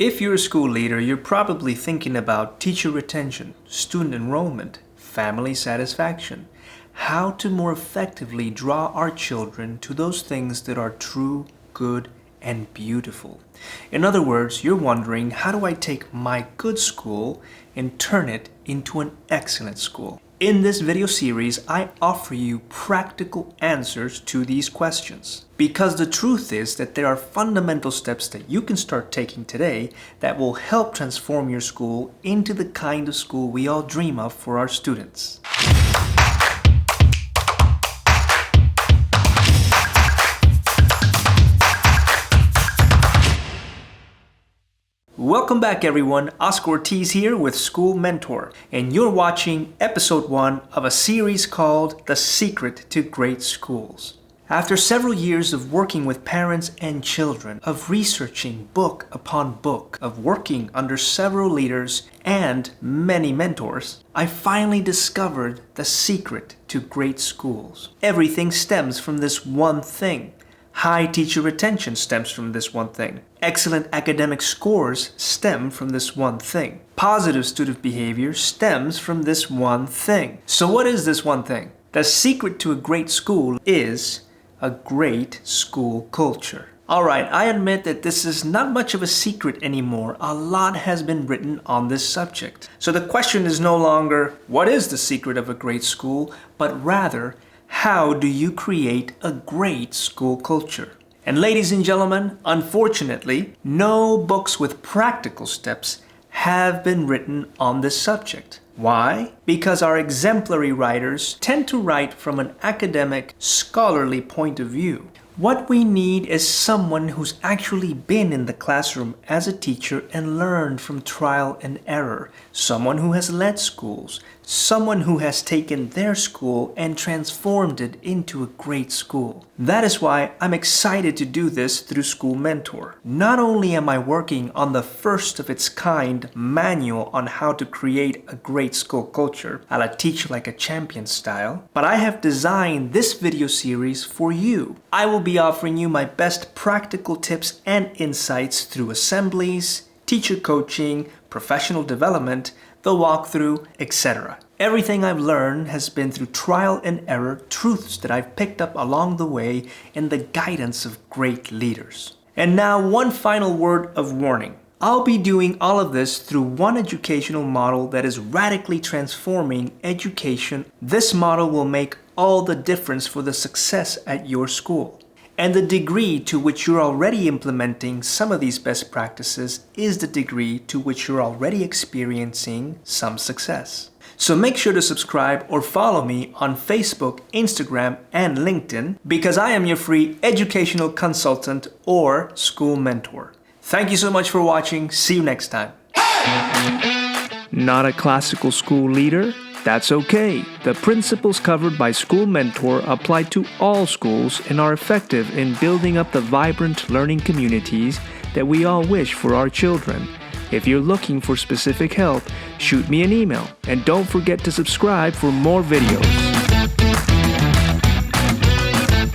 If you're a school leader, you're probably thinking about teacher retention, student enrollment, family satisfaction, how to more effectively draw our children to those things that are true, good, and beautiful. In other words, you're wondering, how do I take my good school and turn it into an excellent school? In this video series, I offer you practical answers to these questions. Because the truth is that there are fundamental steps that you can start taking today that will help transform your school into the kind of school we all dream of for our students. Welcome back everyone, Oscar Ortiz here with School Mentor, and you're watching episode 1 of a series called The Secret to Great Schools. After several years of working with parents and children, of researching book upon book, of working under several leaders and many mentors, I finally discovered the secret to great schools. Everything stems from this one thing. High teacher retention stems from this one thing. Excellent academic scores stem from this one thing. Positive student behavior stems from this one thing. So what is this one thing? The secret to a great school is a great school culture. Alright, I admit that this is not much of a secret anymore. A lot has been written on this subject. So the question is no longer, what is the secret of a great school? But rather, how do you create a great school culture? And ladies and gentlemen, unfortunately, no books with practical steps have been written on this subject. Why? Because our exemplary writers tend to write from an academic, scholarly point of view. What we need is someone who's actually been in the classroom as a teacher and learned from trial and error. Someone who has led schools. Someone who has taken their school and transformed it into a great school. That is why I'm excited to do this through School Mentor. Not only am I working on the first of its kind manual on how to create a great school culture, a la Teach Like a Champion style, but I have designed this video series for you. I will be offering you my best practical tips and insights through assemblies, teacher coaching, professional development, the walkthrough, etc. Everything I've learned has been through trial and error, truths that I've picked up along the way, and the guidance of great leaders. And now one final word of warning. I'll be doing all of this through one educational model that is radically transforming education. This model will make all the difference for the success at your school. And the degree to which you're already implementing some of these best practices is the degree to which you're already experiencing some success. So make sure to subscribe or follow me on Facebook, Instagram, and LinkedIn because I am your free educational consultant or school mentor. Thank you so much for watching. See you next time. Not a classical school leader? That's okay. The principles covered by School Mentor apply to all schools and are effective in building up the vibrant learning communities that we all wish for our children. If you're looking for specific help, shoot me an email and don't forget to subscribe for more videos.